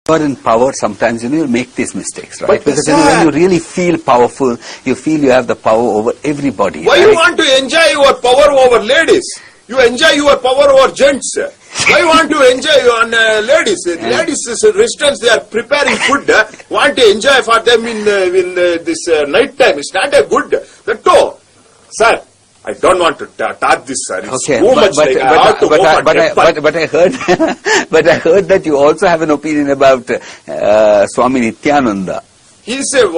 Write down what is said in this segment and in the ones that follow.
you are in power, sometimes you make these mistakes, right? But because when you really feel powerful, you feel you have the power over everybody. Why right? you want to enjoy your power over ladies? You enjoy your power over gents. Why you want to enjoy on ladies? Ladies, restaurants, they are preparing food. Want to enjoy for them in this night time. It's not a good. That too, sir. I don't want to talk this, sir. It's okay, too much. But I heard, but I heard that you also have an opinion about Swami Nityananda. He said,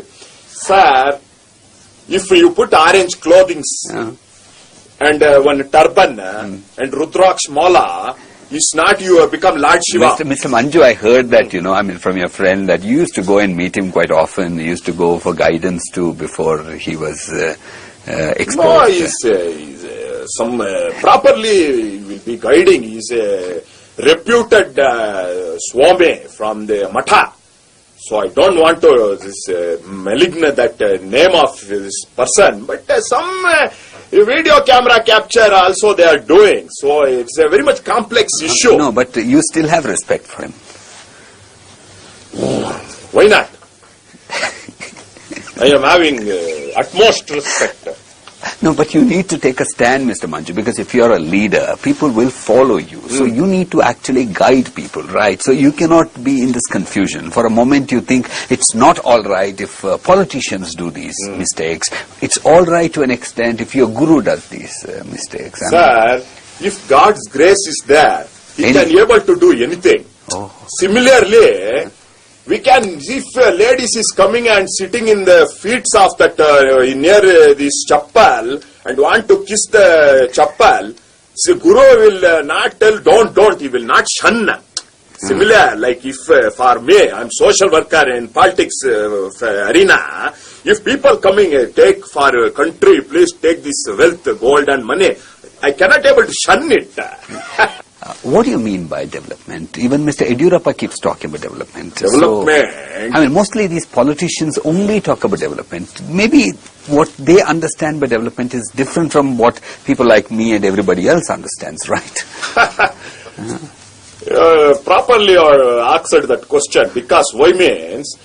sir, if you put orange clothing and one turban and Rudraksh mala, it's not you have become Lord Shiva. Mr. Manju, I heard that, from your friend that you used to go and meet him quite often. You used to go for guidance too before he was exposed. No, he's some properly will be guiding. He's a reputed Swami from the Matha. So I don't want to malignant that name of this person, but some video camera capture also they are doing. So it's a very much complex issue. No, but you still have respect for him. Why not? I am having utmost respect. No, but you need to take a stand, Mr. Manju, because if you are a leader, people will follow you. So you need to actually guide people, right? So you cannot be in this confusion. For a moment you think it's not all right if politicians do these mistakes. It's all right to an extent if your guru does these mistakes. Sir, if God's grace is there, He can able to do anything. Oh. Similarly, we can, if ladies is coming and sitting in the feet of that near this chappal and want to kiss the chappal, the guru will not tell don't, he will not shun. Similar, like if for me, I'm social worker in politics arena, if people coming take for country, please take this wealth, gold and money, I cannot able to shun it. What do you mean by development? Even Mr. Yediyurappa keeps talking about development. Development. So, mostly these politicians only talk about development. Maybe what they understand by development is different from what people like me and everybody else understands, right? Properly asked that question, because why means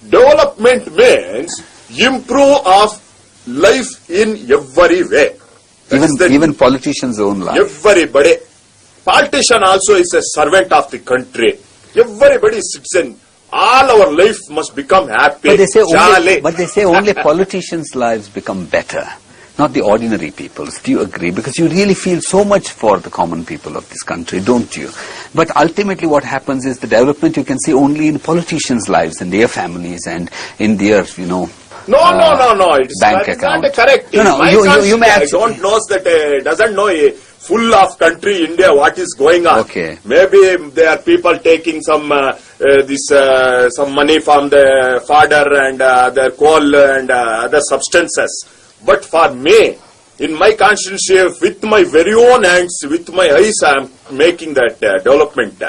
development means improve of life in every way. Even politicians' own life. Everybody. Politician also is a servant of the country. Everybody is citizen. All our life must become happy. But they say only politicians' lives become better, not the ordinary people's. Do you agree? Because you really feel so much for the common people of this country, don't you? But ultimately what happens is the development you can see only in politicians' lives, in their families and in their, No. It's bank account. Not correct. No, you may actually, I don't know that, doesn't know full of country India what is going on. Okay. Maybe there are people taking some some money from the fodder and their coal and other substances. But for me, in my constituency, with my very own hands, with my eyes, I am making that development.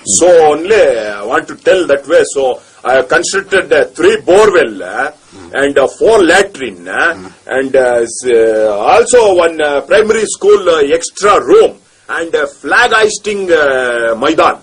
So only I want to tell that way. So I have constructed 3 borewell and 4 latrine and also one primary school extra room and flag hoisting Maidan.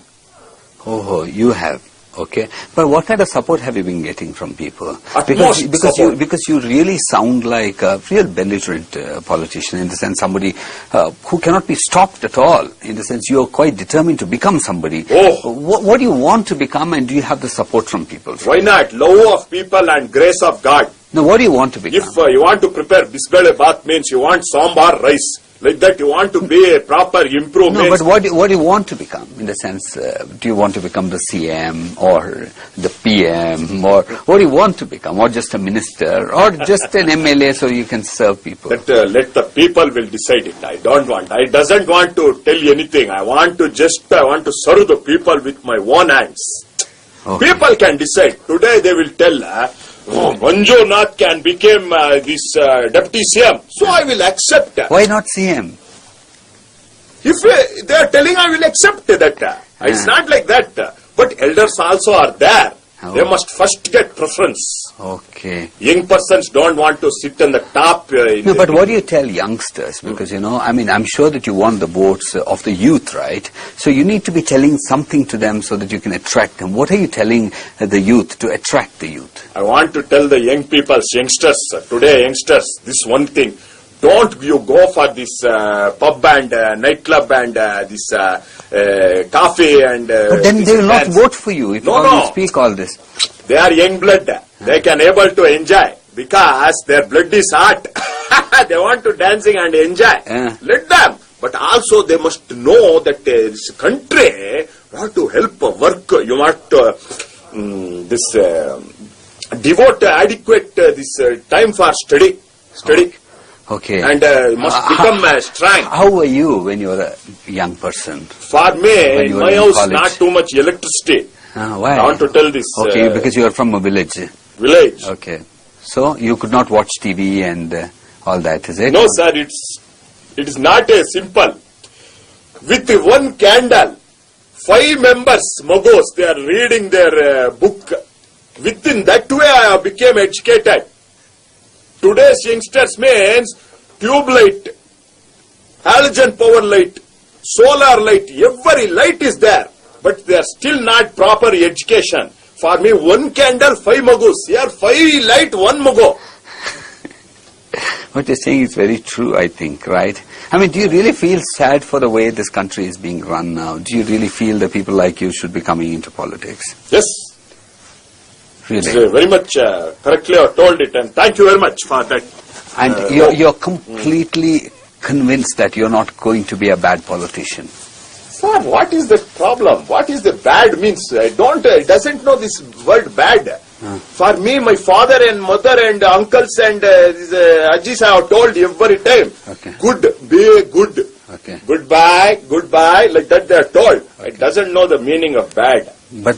Oh, you have. Okay, but what kind of support have you been getting from people? Because you really sound like a real belligerent politician, in the sense somebody who cannot be stopped at all. In the sense you are quite determined to become somebody. What do you want to become, and do you have the support from people? Why not? Love of people and grace of God. Now, what do you want to become? If you want to prepare bisbele bath, means you want sambar rice. Like that, you want to be a proper improvement. No, but what do you want to become? In the sense, do you want to become the CM or the PM, or what do you want to become? Or just a minister, or just an MLA so you can serve people? Let the people will decide it. I don't want. I doesn't want to tell you anything. I want to serve the people with my own hands. Okay. People can decide. Today they will tell. Manjunath can become this deputy CM. So I will accept that. Why not CM? If they are telling, I will accept that. It's not like that. But elders also are there. Oh. They must first get preference. Okay. Young persons don't want to sit on the top. No, but what do you tell youngsters? Because, I mean, I'm sure that you want the votes of the youth, right? So you need to be telling something to them so that you can attract them. What are you telling the youth to attract the youth? I want to tell the youngsters, today youngsters, this one thing. Don't you go for this pub and nightclub and this coffee and... but then they will not vote for you if you speak all this. They are young blood. They can able to enjoy because their blood is hot. They want to dancing and enjoy. Let them. But also they must know that this country, you have to help work. You must devote adequate time for study. Okay. And must become strong. How were you when you were a young person? For me, in my house, not too much electricity. Why? I want to tell this. Okay, because you are from a village. Village. Okay. So you could not watch TV and all that, is it? No, sir. It is not a simple. With one candle, 5 members, Mogos, they are reading their book. Within that way, I became educated. Today's youngsters means tube light, halogen power light, solar light, every light is there. But they are still not proper education. For me, 1 candle, 5 Mogus. Here, 5 light, 1 Mogo. What you're saying is very true, I think, right? I mean, do you really feel sad for the way this country is being run now? Do you really feel that people like you should be coming into politics? Yes. Really? It's very much correctly told it, and thank you very much for that. And you're completely convinced that you're not going to be a bad politician. Sir, what is the problem? What is the bad means? I doesn't know this word bad. For me, my father and mother and uncles and Ajis have told every time. Okay. Good, be good. Okay. Goodbye, like that they are told. Okay. It doesn't know the meaning of bad. But